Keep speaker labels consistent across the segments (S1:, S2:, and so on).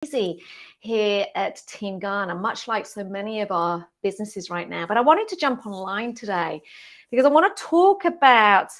S1: Busy here at Team Ghana, much like so many of our businesses right now. But I wanted to jump online today because I want to talk about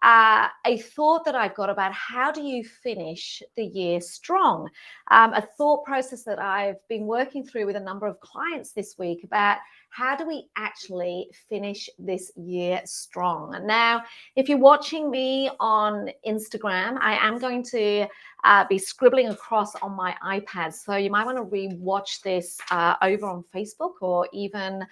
S1: a thought that I've got about how do you finish the year strong? A thought process that I've been working through with a number of clients this week about how do we actually finish this year strong? And now, if you're watching me on Instagram, I am going to be scribbling across on my iPad. So you might want to re-watch this over on Facebook or even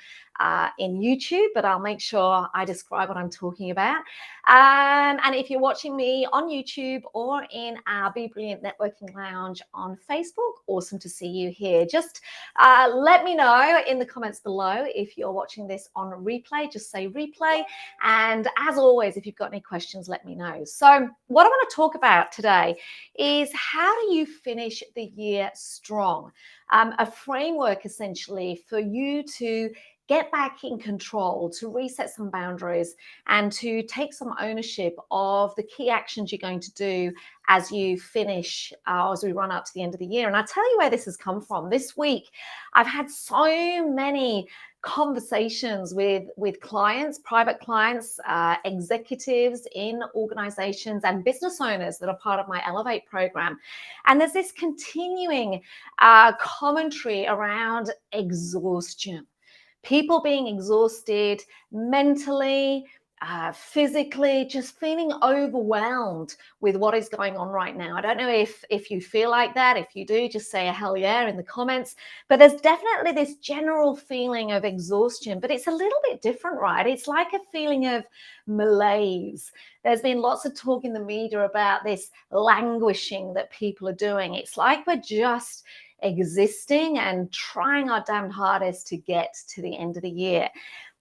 S1: in YouTube, but I'll make sure I describe what I'm talking about. And if you're watching me on YouTube or in our Be Brilliant Networking Lounge on Facebook, awesome to see you here. Just let me know in the comments below if you're watching this on replay. Just say replay. And as always, if you've got any questions, let me know. So what I want to talk about today is how do you finish the year strong? A framework essentially for you to get back in control, to reset some boundaries, and to take some ownership of the key actions you're going to do as you finish, as we run up to the end of the year. And I'll tell you where this has come from. This week, I've had so many conversations with clients, private clients, executives in organizations and business owners that are part of my Elevate program. And there's this continuing commentary around exhaustion. People being exhausted mentally, physically, just feeling overwhelmed with what is going on right now. I don't know if you feel like that. If you do, just say a hell yeah in the comments. But there's definitely this general feeling of exhaustion, but it's a little bit different, right? It's like a feeling of malaise. There's been lots of talk in the media about this languishing that people are doing. It's like we're just existing and trying our damned hardest to get to the end of the year.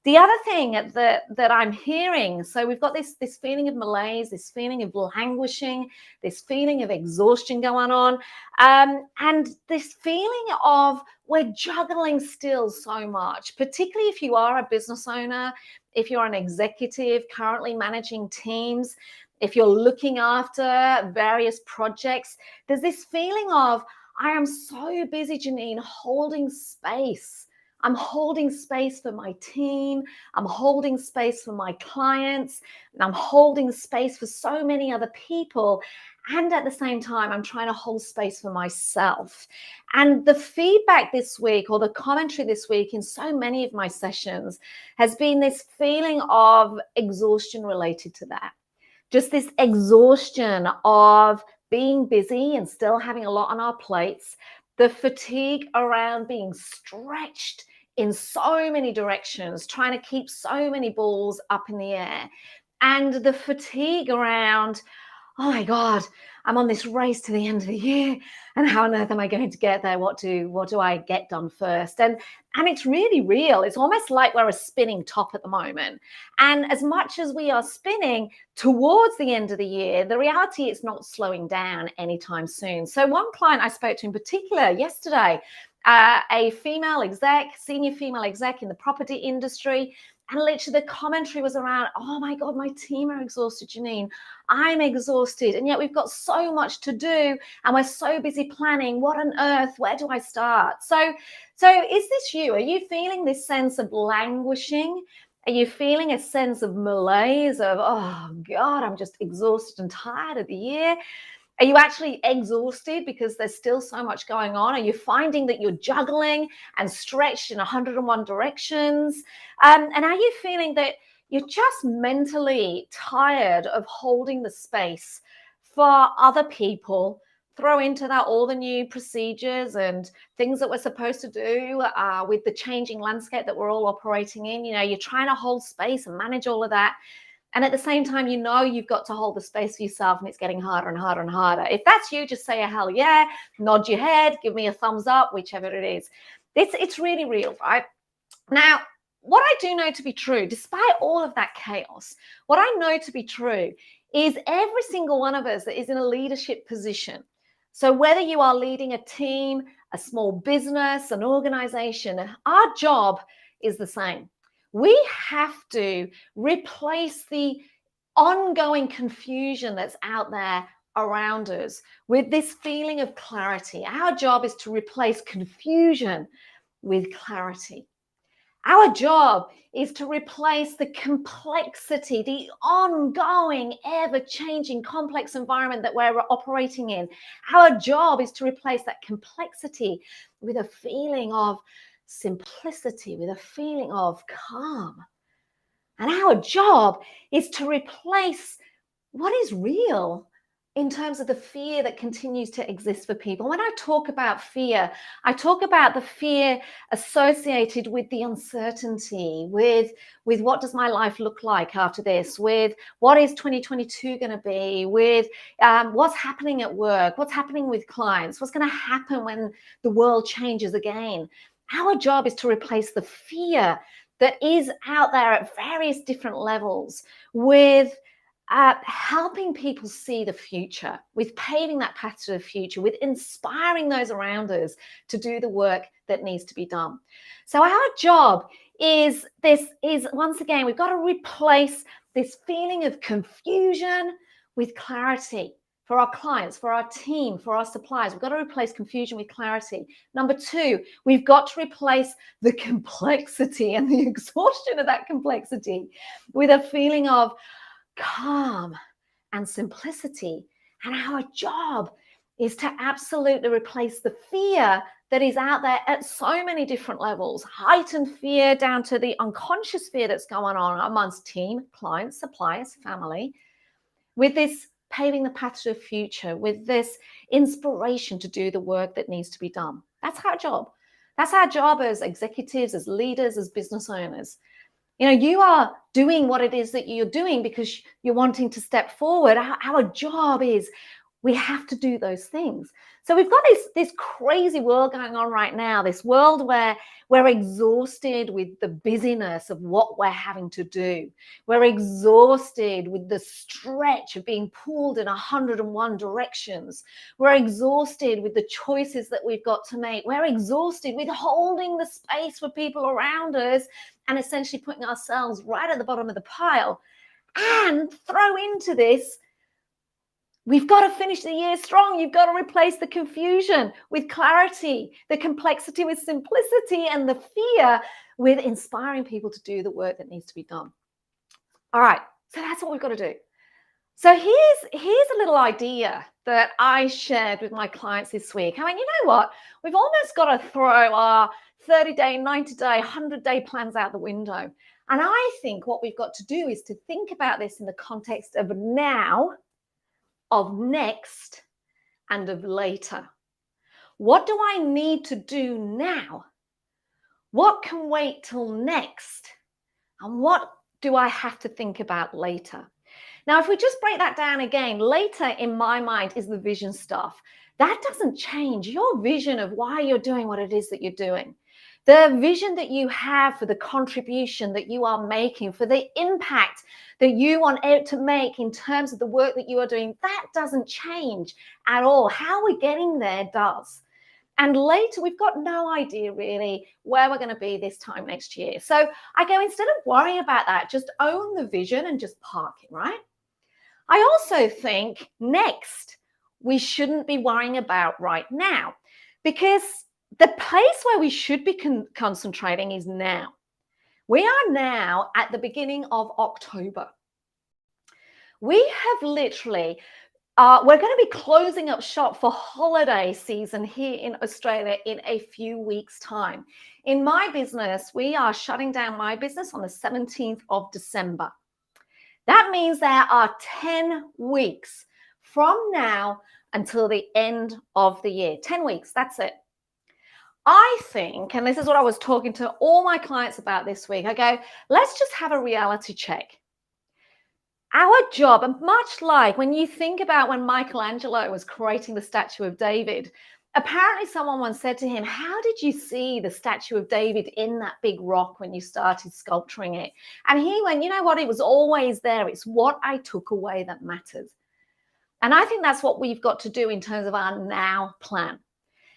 S1: The other thing that I'm hearing, so we've got this feeling of malaise, this feeling of languishing, this feeling of exhaustion going on, and this feeling of we're juggling still so much, particularly if you are a business owner, if you're an executive currently managing teams, if you're looking after various projects. There's this feeling of, I am so busy, Janine, holding space. I'm holding space for my team. I'm holding space for my clients. And I'm holding space for so many other people. And at the same time, I'm trying to hold space for myself. And the feedback this week, or the commentary this week in so many of my sessions, has been this feeling of exhaustion related to that. Just this exhaustion of being busy and still having a lot on our plates, the fatigue around being stretched in so many directions, trying to keep so many balls up in the air, and the fatigue around, oh my God, I'm on this race to the end of the year, and how on earth am I going to get there? What do I get done first? And it's really real. It's almost like we're a spinning top at the moment. And as much as we are spinning towards the end of the year, the reality is not slowing down anytime soon. So one client I spoke to in particular yesterday, a female exec, senior female exec in the property industry, and literally the commentary was around, oh my God, my team are exhausted, Janine. I'm exhausted. And yet we've got so much to do and we're so busy planning. What on earth? Where do I start? So is this you? Are you feeling this sense of languishing? Are you feeling a sense of malaise of, oh God, I'm just exhausted and tired of the year? Are you actually exhausted because there's still so much going on? Are you finding that you're juggling and stretched in 101 directions? And are you feeling that you're just mentally tired of holding the space for other people? Throw into that all the new procedures and things that we're supposed to do with the changing landscape that we're all operating in. You know, you're trying to hold space and manage all of that. And at the same time, you know you've got to hold the space for yourself, and it's getting harder and harder and harder. If that's you, just say a hell yeah, nod your head, give me a thumbs up, whichever it is. It's really real, right? Now, what I do know to be true, despite all of that chaos, what I know to be true is every single one of us that is in a leadership position. So whether you are leading a team, a small business, an organization, our job is the same. We have to replace the ongoing confusion that's out there around us with this feeling of clarity. Our job is to replace confusion with clarity. Our job is to replace the complexity, the ongoing, ever-changing, complex environment that we're operating in. Our job is to replace that complexity with a feeling of simplicity, with a feeling of calm. And our job is to replace what is real in terms of the fear that continues to exist for people. When I talk about fear, I talk about the fear associated with the uncertainty, with what does my life look like after this, with what is 2022 going to be, with what's happening at work, what's happening with clients, what's going to happen when the world changes again. Our job is to replace the fear that is out there at various different levels with helping people see the future, with paving that path to the future, with inspiring those around us to do the work that needs to be done. So our job is once again, we've got to replace this feeling of confusion with clarity for our clients, for our team, for our suppliers. We've got to replace confusion with clarity. Number two, we've got to replace the complexity and the exhaustion of that complexity with a feeling of calm and simplicity. And our job is to absolutely replace the fear that is out there at so many different levels, heightened fear down to the unconscious fear that's going on amongst team, clients, suppliers, family, with this paving the path to the future, with this inspiration to do the work that needs to be done. That's our job. That's our job as executives, as leaders, as business owners. You know, you are doing what it is that you're doing because you're wanting to step forward. Our job is we have to do those things. So we've got this crazy world going on right now, this world where we're exhausted with the busyness of what we're having to do. We're exhausted with the stretch of being pulled in 101 directions. We're exhausted with the choices that we've got to make. We're exhausted with holding the space for people around us and essentially putting ourselves right at the bottom of the pile. And throw into this, we've got to finish the year strong. You've got to replace the confusion with clarity, the complexity with simplicity, and the fear with inspiring people to do the work that needs to be done. All right, so that's what we've got to do. So here's a little idea that I shared with my clients this week. I mean, you know what? We've almost got to throw our 30-day, 90-day, 100-day plans out the window. And I think what we've got to do is to think about this in the context of now, of next, and of later. What do I need to do now? What can wait till next? And what do I have to think about later? Now, if we just break that down again, later in my mind is the vision stuff. That doesn't change. Your vision of why you're doing what it is that you're doing, the vision that you have for the contribution that you are making, for the impact that you want to make in terms of the work that you are doing, that doesn't change at all. How we're getting there does. And later, we've got no idea really where we're going to be this time next year. So I go, instead of worrying about that, just own the vision and just park it, right? I also think next, we shouldn't be worrying about right now, because the place where we should be concentrating is now. We are now at the beginning of October. We have literally, we're going to be closing up shop for holiday season here in Australia in a few weeks' time. In my business, we are shutting down my business on the 17th of December. That means there are 10 weeks from now until the end of the year. 10 weeks, that's it. I think, and this is what I was talking to all my clients about this week, I go, let's just have a reality check. Our job, and much like when you think about when Michelangelo was creating the statue of David, apparently someone once said to him, how did you see the statue of David in that big rock when you started sculpturing it? And he went, you know what, it was always there. It's what I took away that matters. And I think that's what we've got to do in terms of our now plan.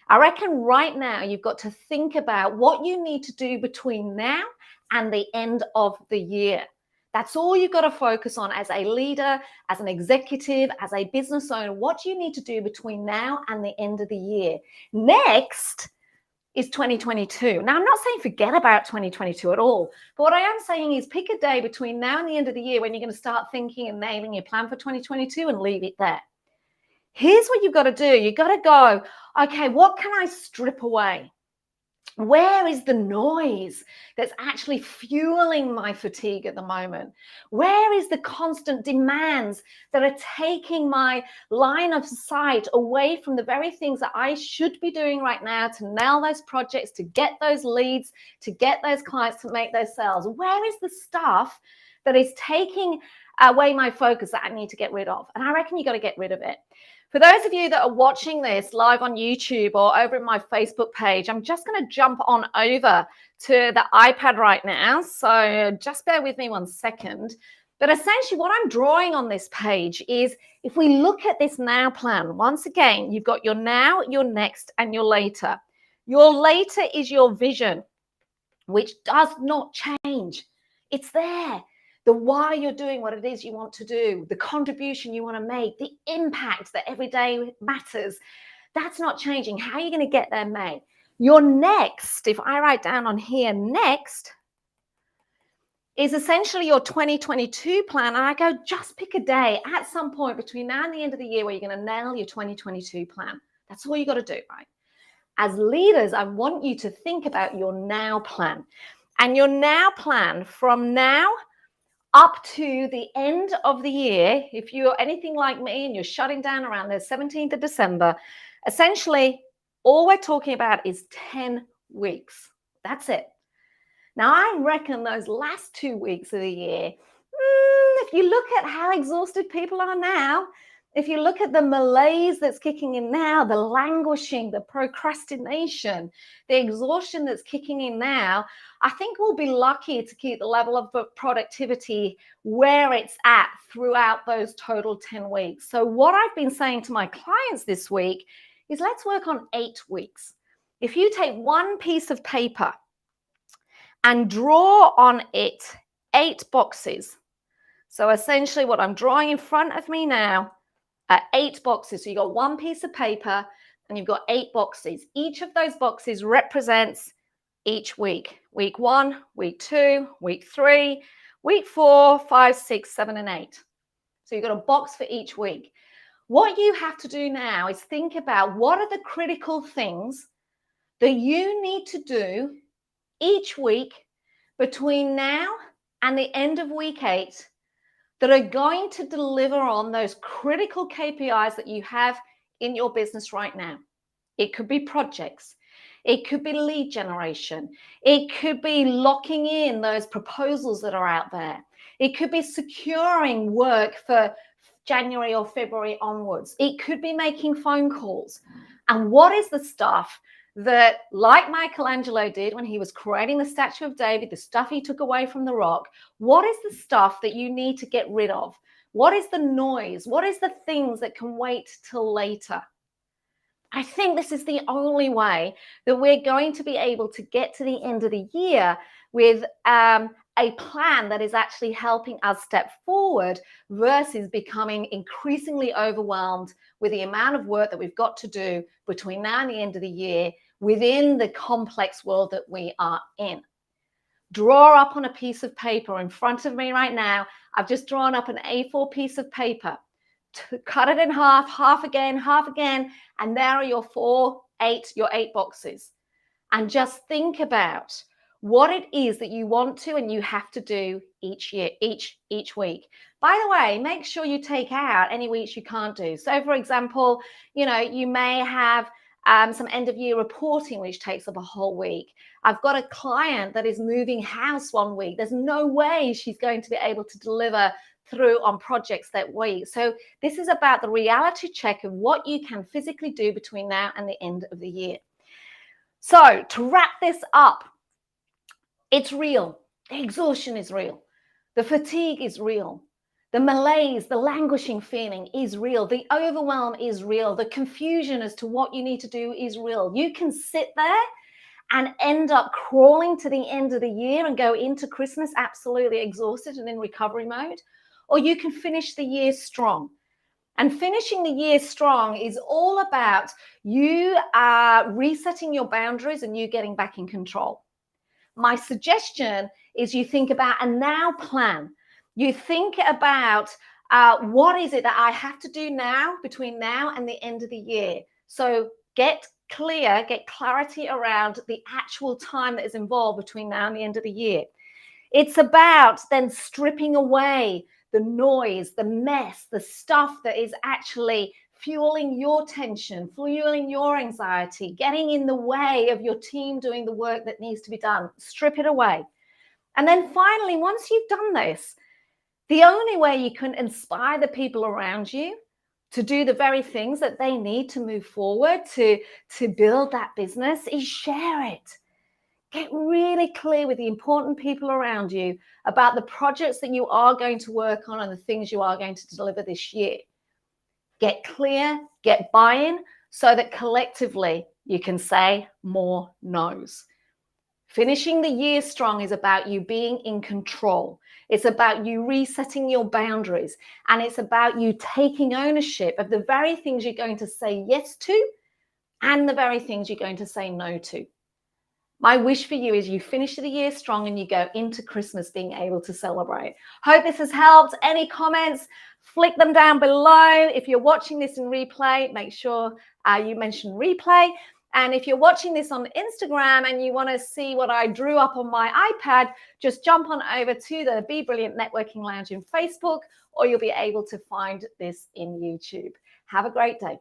S1: I reckon right now you've got to think about what you need to do between now and the end of the year. That's all you've got to focus on as a leader, as an executive, as a business owner. What do you need to do between now and the end of the year? Next is 2022. Now, I'm not saying forget about 2022 at all, but what I am saying is pick a day between now and the end of the year when you're going to start thinking and nailing your plan for 2022 and leave it there. Here's what you've got to do. You've got to go, okay, what can I strip away? Where is the noise that's actually fueling my fatigue at the moment? Where is the constant demands that are taking my line of sight away from the very things that I should be doing right now to nail those projects, to get those leads, to get those clients, to make those sales? Where is the stuff that is taking away my focus that I need to get rid of? And I reckon you got to get rid of it. For those of you that are watching this live on YouTube or over in my Facebook page, I'm just going to jump on over to the iPad right now. So just bear with me 1 second. But essentially what I'm drawing on this page is if we look at this now plan, once again, you've got your now, your next, and your later. Your later is your vision, which does not change. It's there. The why you're doing what it is you want to do, the contribution you want to make, the impact that every day matters. That's not changing. How are you going to get there, mate? Your next, if I write down on here, next is essentially your 2022 plan. And I go, just pick a day at some point between now and the end of the year where you're going to nail your 2022 plan. That's all you got to do, right? As leaders, I want you to think about your now plan. And your now plan from now up to the end of the year, if you're anything like me and you're shutting down around the 17th of December, essentially all we're talking about is 10 weeks. That's it. Now, I reckon those last 2 weeks of the year, if you look at how exhausted people are now, if you look at the malaise that's kicking in now, the languishing, the procrastination, the exhaustion that's kicking in now, I think we'll be lucky to keep the level of productivity where it's at throughout those total 10 weeks. So what I've been saying to my clients this week is let's work on 8 weeks. If you take one piece of paper and draw on it 8 boxes. So essentially what I'm drawing in front of me now are 8 boxes. So you've got one piece of paper and you've got 8 boxes. Each of those boxes represents each week. Week 1, week 2, week 3, week 4, 5, 6, 7, and 8. So you've got a box for each week. What you have to do now is think about what are the critical things that you need to do each week between now and the end of week 8 that are going to deliver on those critical KPIs that you have in your business right now. It could be projects. It could be lead generation. It could be locking in those proposals that are out there. It could be securing work for January or February onwards. It could be making phone calls. And what is the stuff that, like Michelangelo did when he was creating the statue of David, the stuff he took away from the rock, what is the stuff that you need to get rid of? What is the noise? What is the things that can wait till later? I think this is the only way that we're going to be able to get to the end of the year with a plan that is actually helping us step forward versus becoming increasingly overwhelmed with the amount of work that we've got to do between now and the end of the year within the complex world that we are in. Draw up on a piece of paper in front of me right now. I've just drawn up an A4 piece of paper. Cut it in half, half again, and there are your 8 boxes. And just think about what it is that you want to and you have to do each year, each week. By the way, make sure you take out any weeks you can't do. So for example, you may have some end of year reporting, which takes up a whole week. I've got a client that is moving house one week. There's no way she's going to be able to deliver through on projects that week. So this is about the reality check of what you can physically do between now and the end of the year. So to wrap this up, it's real. The exhaustion is real. The fatigue is real. The malaise, the languishing feeling is real. The overwhelm is real. The confusion as to what you need to do is real. You can sit there and end up crawling to the end of the year and go into Christmas absolutely exhausted and in recovery mode, or you can finish the year strong. And finishing the year strong is all about you resetting your boundaries and you getting back in control. My suggestion is you think about a now plan. You think about what is it that I have to do now between now and the end of the year. So get clear, get clarity around the actual time that is involved between now and the end of the year. It's about then stripping away the noise, the mess, the stuff that is actually fueling your tension, fueling your anxiety, getting in the way of your team doing the work that needs to be done. Strip it away. And then finally, once you've done this, the only way you can inspire the people around you to do the very things that they need to move forward, to build that business, is share it. Get really clear with the important people around you about the projects that you are going to work on and the things you are going to deliver this year. Get clear, get buy-in, so that collectively you can say more no's. Finishing the year strong is about you being in control. It's about you resetting your boundaries, and it's about you taking ownership of the very things you're going to say yes to and the very things you're going to say no to. My wish for you is you finish the year strong and you go into Christmas being able to celebrate. Hope this has helped. Any comments, flick them down below. If you're watching this in replay, make sure you mention replay. And if you're watching this on Instagram and you want to see what I drew up on my iPad, just jump on over to the Be Brilliant Networking Lounge in Facebook, or you'll be able to find this in YouTube. Have a great day.